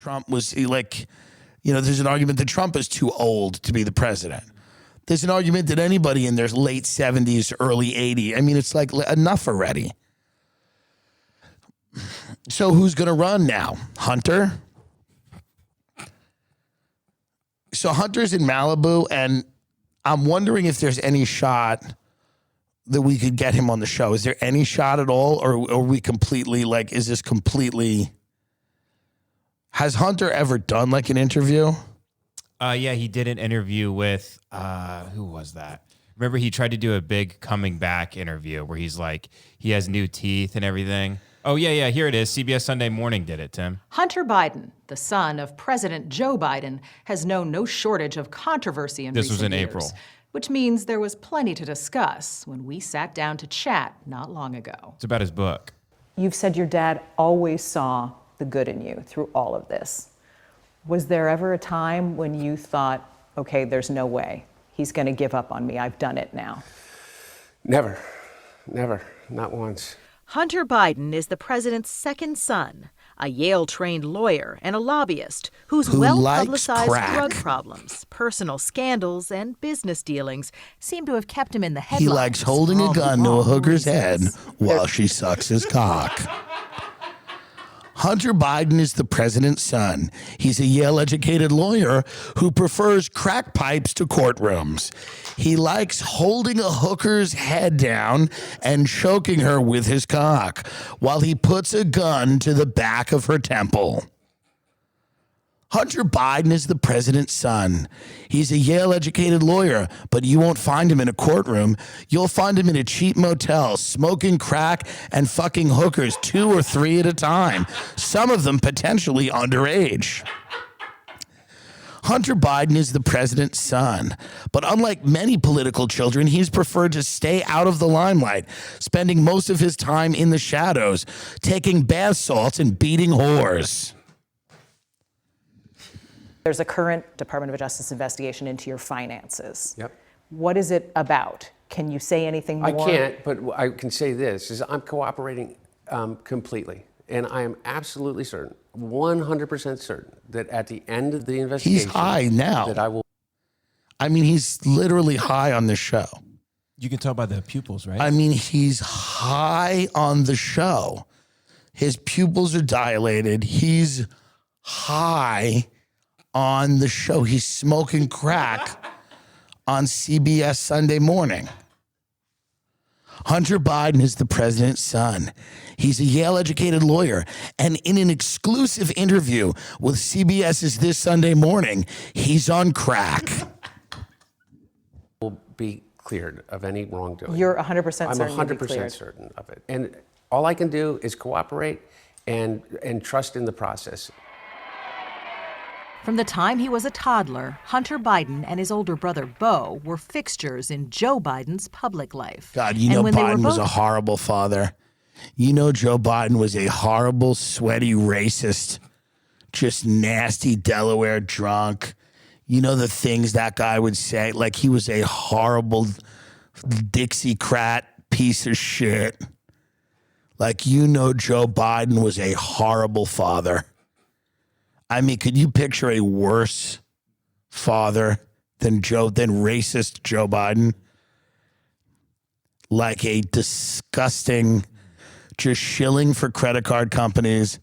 Trump was like, there's an argument that Trump is too old to be the president. There's an argument that anybody in their late 70s, early 80s, I mean, it's like enough already. So who's going to run now? Hunter? So Hunter's in Malibu, and I'm wondering if there's any shot that we could get him on the show. Is there any shot at all, or are we completely, like, is this completely... Has Hunter ever done, like, an interview? Yeah, he did an interview with, who was that? Remember, he tried to do a big coming back interview where he's like, he has new teeth and everything. Oh, yeah, here it is. CBS Sunday Morning did it, Tim. Hunter Biden, the son of President Joe Biden, has known no shortage of controversy in recent years. This was in April. Which means there was plenty to discuss when we sat down to chat not long ago. It's about his book. You've said your dad always saw the good in you through all of this. Was there ever a time when you thought, okay, there's no way. He's going to give up on me. I've done it now. Never, not once. Hunter Biden is the president's second son, a Yale-trained lawyer and a lobbyist whose well-publicized drug problems, personal scandals, and business dealings seem to have kept him in the headlines. He likes holding a gun to a hooker's head while she sucks his cock. Hunter Biden is the president's son. He's a Yale-educated lawyer who prefers crack pipes to courtrooms. He likes holding a hooker's head down and choking her with his cock while he puts a gun to the back of her temple. Hunter Biden is the president's son. He's a Yale-educated lawyer, but you won't find him in a courtroom. You'll find him in a cheap motel, smoking crack and fucking hookers 2 or 3 at a time, some of them potentially underage. Hunter Biden is the president's son, but unlike many political children, he's preferred to stay out of the limelight, spending most of his time in the shadows, taking bath salts and beating whores. There's a current Department of Justice investigation into your finances. Yep. What is it about? Can you say anything more? I can't, but I can say this, is I'm cooperating completely. And I am absolutely certain, 100% certain, that at the end of the investigation... He's high now. That I will... I mean, he's literally high on the show. You can tell by the pupils, right? I mean, he's high on the show. His pupils are dilated. He's high on the show. He's smoking crack on CBS Sunday Morning. Hunter Biden is the president's son. He's a Yale-educated lawyer. And in an exclusive interview with CBS's This Sunday Morning, he's on crack. Will be cleared of any wrongdoing. You're 100% certain. I'm 100% certain of it. And all I can do is cooperate and trust in the process. From the time he was a toddler, Hunter Biden and his older brother, Beau, were fixtures in Joe Biden's public life. God, you know Biden was a horrible father. You know Joe Biden was a horrible, sweaty racist, just nasty Delaware drunk. You know the things that guy would say? Like, he was a horrible Dixiecrat piece of shit. Like, you know Joe Biden was a horrible father. I mean, could you picture a worse father than racist Joe Biden? Like a disgusting, just shilling for credit card companies,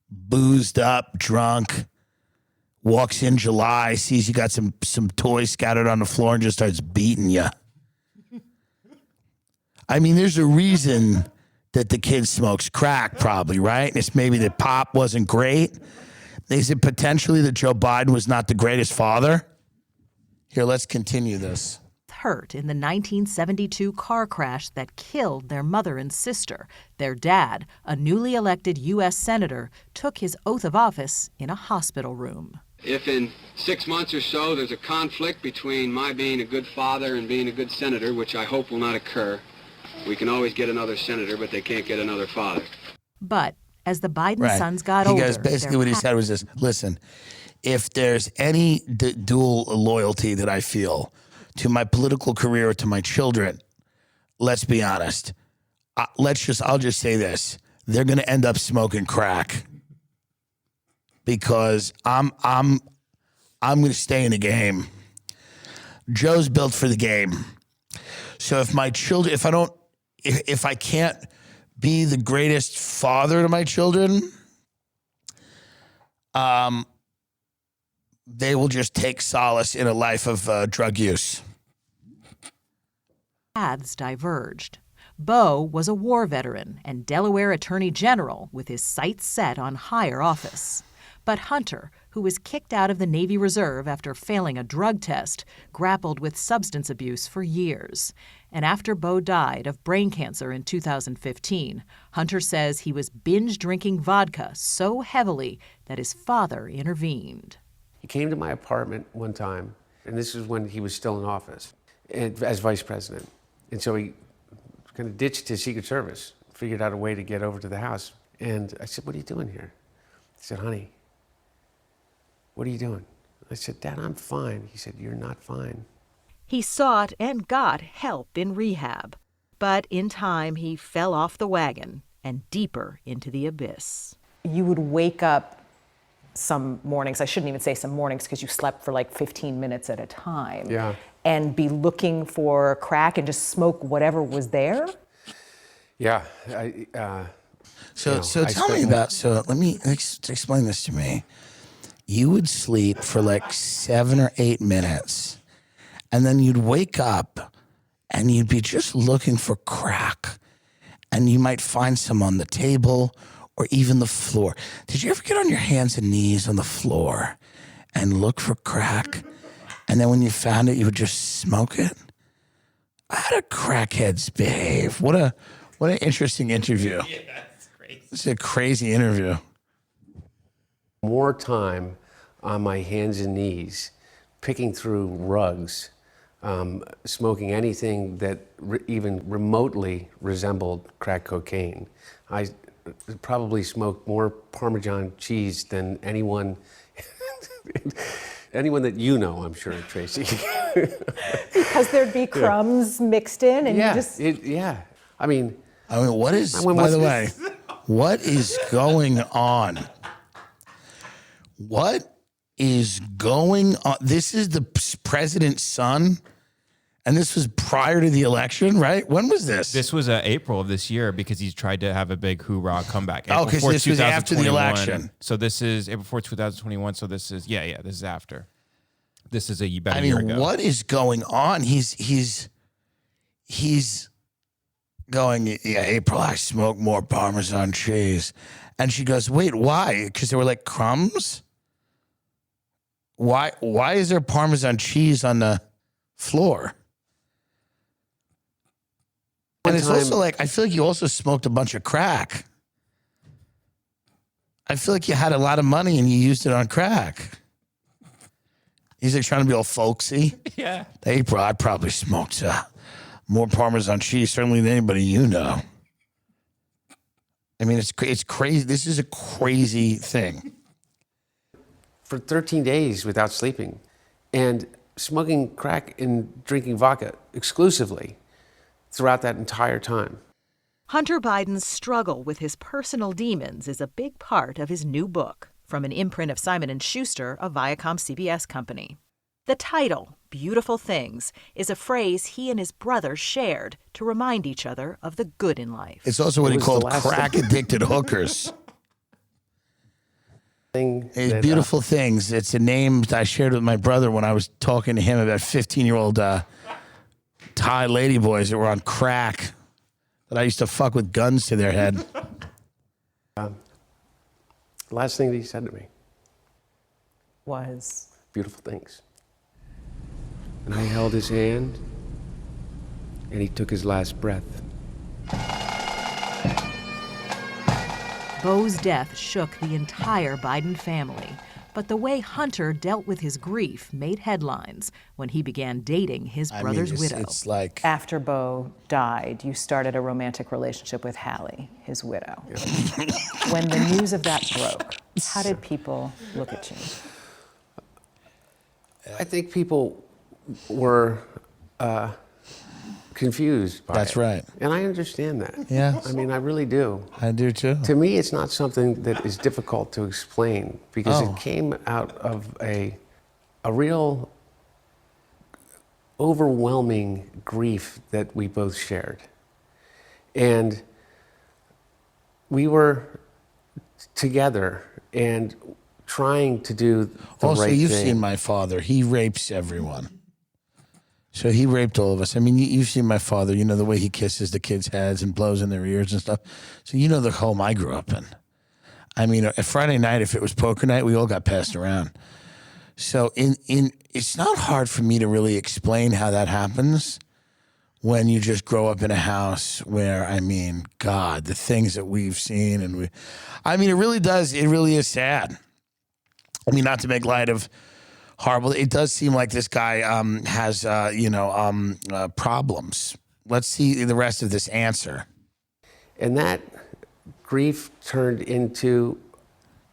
boozed up, drunk, walks in July, sees you got some toys scattered on the floor and just starts beating you. I mean, there's a reason that the kid smokes crack, probably, right? It's maybe that pop wasn't great. Is it potentially that Joe Biden was not the greatest father? Here, let's continue this. Hurt in the 1972 car crash that killed their mother and sister. Their dad, a newly elected U.S. senator, took his oath of office in a hospital room. If in 6 months or so there's a conflict between my being a good father and being a good senator, which I hope will not occur, we can always get another senator, but they can't get another father. But as the Biden sons got older... Because basically what he said was this, listen, if there's any dual loyalty that I feel to my political career or to my children, let's be honest. I'll just say this. They're going to end up smoking crack. because I'm going to stay in the game. Joe's built for the game. So if my children, if I can't be the greatest father to my children, they will just take solace in a life of drug use. Paths diverged. Bo was a war veteran and Delaware Attorney General with his sights set on higher office. But Hunter, who was kicked out of the Navy Reserve after failing a drug test, grappled with substance abuse for years. And after Bo died of brain cancer in 2015, Hunter says he was binge drinking vodka so heavily that his father intervened. He came to my apartment one time, and this is when he was still in office as vice president. And so he kind of ditched his Secret Service, figured out a way to get over to the house. And I said, "What are you doing here?" He said, "Honey, what are you doing?" I said, "Dad, I'm fine." He said, "You're not fine." He sought and got help in rehab. But in time, he fell off the wagon and deeper into the abyss. You would wake up some mornings, I shouldn't even say some mornings because you slept for like 15 minutes at a time. Yeah. And be looking for crack and just smoke whatever was there? Yeah. So tell me about, so let me explain this to me. You would sleep for like 7 or 8 minutes, and then you'd wake up and you'd be just looking for crack, and you might find some on the table or even the floor. Did you ever get on your hands and knees on the floor and look for crack? And then when you found it, you would just smoke it? How do crackheads behave? What an interesting interview. Yeah, that's crazy. This is a crazy interview. More time on my hands and knees, picking through rugs, smoking anything that even remotely resembled crack cocaine. I probably smoked more Parmesan cheese than anyone that you know, I'm sure, Tracy. Because there'd be crumbs mixed in and Yeah, you just... I mean, what is, by the way, what is going on? What is going on? This is the president's son, and this was prior to the election, right? When was this? This was April of this year because he's tried to have a big hoorah comeback. Oh, because this was after the 2021. election. So this is April 4th, 2021. So this is, this is after. This is about a year ago. What is going on? He's going, yeah, April, I smoked more Parmesan cheese. And she goes, wait, why? Because there were like crumbs? Why is there Parmesan cheese on the floor? And it's also like, I feel like you also smoked a bunch of crack. I feel like you had a lot of money and you used it on crack. He's like trying to be all folksy. Yeah. April, I probably smoked more Parmesan cheese, certainly than anybody you know. I mean, it's crazy. This is a crazy thing. For 13 days without sleeping and smoking crack and drinking vodka exclusively throughout that entire time. Hunter Biden's struggle with his personal demons is a big part of his new book, from an imprint of Simon & Schuster, a Viacom CBS company. The title, Beautiful Things, is a phrase he and his brother shared to remind each other of the good in life. It's also what he called crack-addicted hookers. It's Beautiful Things. It's a name that I shared with my brother when I was talking to him about 15-year-old Thai ladyboys that were on crack that I used to fuck with guns to their head. Last thing that he said to me was beautiful things. And I held his hand, and he took his last breath. Bo's death shook the entire Biden family, but the way Hunter dealt with his grief made headlines when he began dating his brother's widow. It's like after Bo died, you started a romantic relationship with Hallie, his widow. Yeah. When the news of that broke, how did people look at you? I think people were confused by That's it. right. And I understand that. Yeah. I mean, I really do. I do too. To me, it's not something that is difficult to explain because Oh. it came out of a real overwhelming grief that we both shared. And we were together and trying to do the Also, right you've thing. seen my father. He rapes everyone. So he raped all of us. I mean, you've seen my father. You know the way he kisses the kids' heads and blows in their ears and stuff. So you know the home I grew up in. I mean, a Friday night, if it was poker night, we all got passed around. So it's not hard for me to really explain how that happens when you just grow up in a house where, I mean, God, the things that we've seen it really does. It really is sad. I mean, not to make light of horrible. It does seem like this guy has, problems. Let's see the rest of this answer. And that grief turned into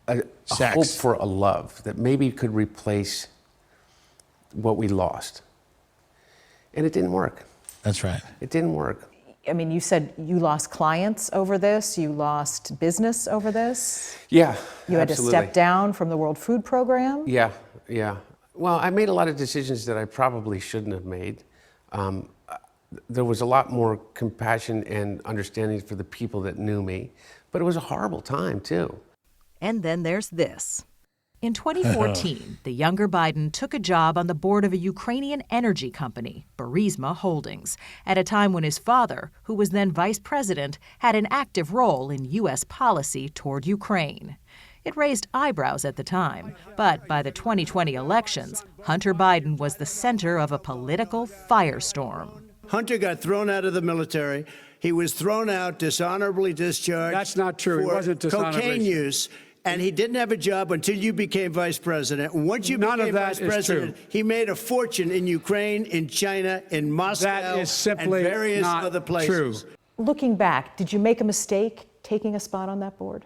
a Sex. hope for a love that maybe could replace what we lost. And it didn't work. That's right. It didn't work. I mean, you said you lost clients over this, you lost business over this. Yeah, You had absolutely. to step down from the World Food Program. Yeah. Well, I made a lot of decisions that I probably shouldn't have made. There was a lot more compassion and understanding for the people that knew me, but it was a horrible time too. And then there's this. In 2014, the younger Biden took a job on the board of a Ukrainian energy company, Burisma Holdings, at a time when his father, who was then vice president, had an active role in U.S. policy toward Ukraine. It raised eyebrows at the time, but by the 2020 elections, Hunter Biden was the center of a political firestorm. Hunter got thrown out of the military. He was thrown out, dishonorably discharged. That's not true. He for wasn't dishonorably. cocaine use. And he didn't have a job until you became vice president. Once you None of became that vice is president, true. he made a fortune in Ukraine, in China, in Moscow, That is simply and various not other places. true. Looking back, did you make a mistake taking a spot on that board?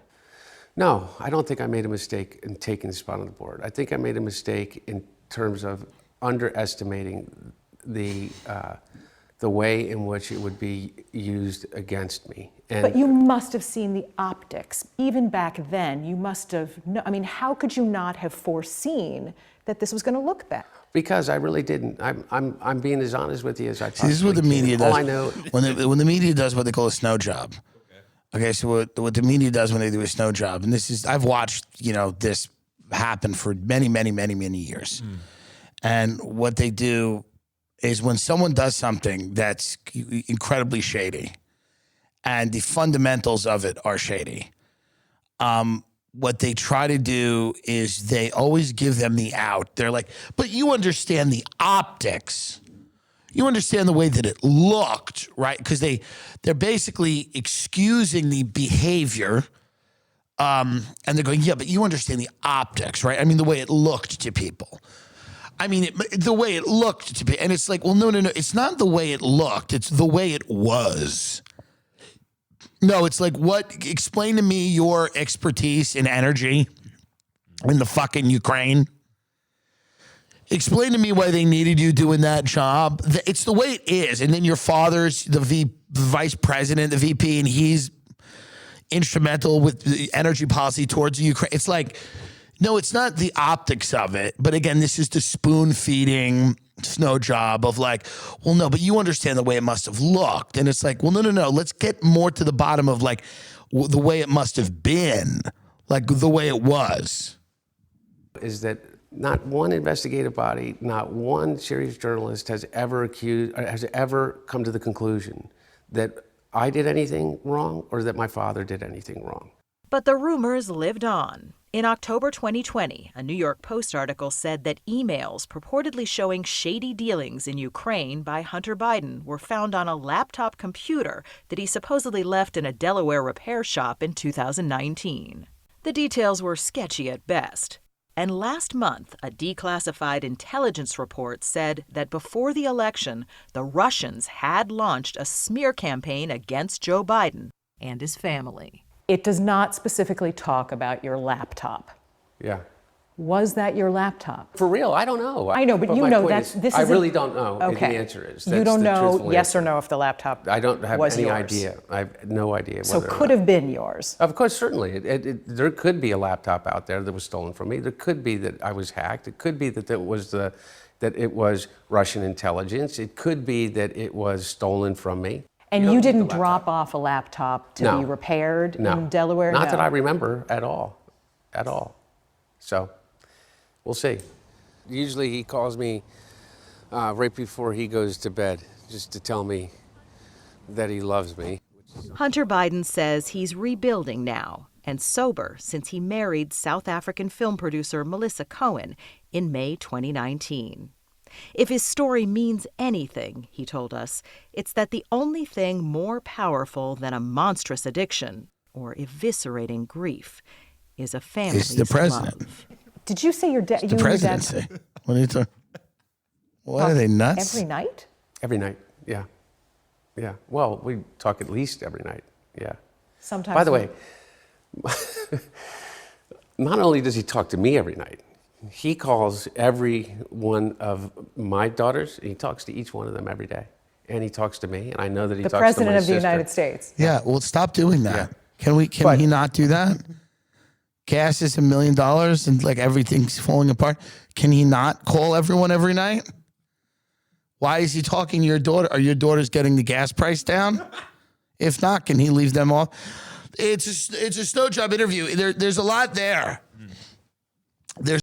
No, I don't think I made a mistake in taking the spot on the board. I think I made a mistake in terms of underestimating the way in which it would be used against me. And But you must have seen the optics. Even back then, you must have, I mean, how could you not have foreseen that this was going to look bad? because I really didn't. I'm being as honest with you as I possibly can. This is what the media does. All I know, when the media does what they call a snow job. Okay, so what the media does when they do a snow job, and this is, I've watched, this happen for many, many, many, many years. And what they do is when someone does something that's incredibly shady, and the fundamentals of it are shady, what they try to do is they always give them the out. They're like, but you understand the optics. You understand the way that it looked, right? Because they're basically excusing the behavior, and they're going, yeah, but you understand the optics, right? I mean, the way it looked to people. I mean, the way it looked to people. And it's like, well, no. It's not the way it looked. It's the way it was. No, it's like, explain to me your expertise in energy in the fucking Ukraine. Explain to me why they needed you doing that job. It's the way it is. And then your father's the vice president, the VP, and he's instrumental with the energy policy towards Ukraine. It's like, no, it's not the optics of it. But again, this is the spoon-feeding snow job of like, well, no, but you understand the way it must have looked. And it's like, well, no. Let's get more to the bottom of like the way it must have been, like the way it was. is that not one investigative body, not one serious journalist has ever come to the conclusion that I did anything wrong or that my father did anything wrong. But the rumors lived on. In October 2020, a New York Post article said that emails purportedly showing shady dealings in Ukraine by Hunter Biden were found on a laptop computer that he supposedly left in a Delaware repair shop in 2019. The details were sketchy at best. And last month, a declassified intelligence report said that before the election, the Russians had launched a smear campaign against Joe Biden and his family. It does not specifically talk about your laptop. Yeah. Was that your laptop? For real, I don't know. I know, but you my know point that's is, this is. I really don't know. Okay. The answer is. You That's don't the know truthful yes answer. or no if the laptop I don't have was any yours. idea. I have no idea. So whether or could not. have been yours. Of course, certainly. There could be a laptop out there that was stolen from me. There could be that I was hacked. It could be that it was Russian intelligence. It could be that it was stolen from me. And you didn't drop off a laptop to No. be repaired No. in Delaware? Not that No. I remember at all. At all. So, we'll see. Usually he calls me right before he goes to bed just to tell me that he loves me. Hunter Biden says he's rebuilding now and sober since he married South African film producer Melissa Cohen in May 2019. If his story means anything, he told us, it's that the only thing more powerful than a monstrous addiction or eviscerating grief is a family's It's the president. love. Did you say your dad? The presidency. What are you talking? What are they nuts? Every night? Every night, yeah. Yeah. Well, we talk at least every night, yeah. Sometimes. By the way, not only does he talk to me every night, he calls every one of my daughters. He talks to each one of them every day. And he talks to me, and I know that he the talks to my president of the sister. United States. Yeah, well, stop doing that. Yeah. Can he not do that? Gas is $1 million and like everything's falling apart. Can he not call everyone every night? Why is he talking to your daughter? Are your daughters getting the gas price down? If not, can he leave them off? It's a snow job interview. There's a lot there. There's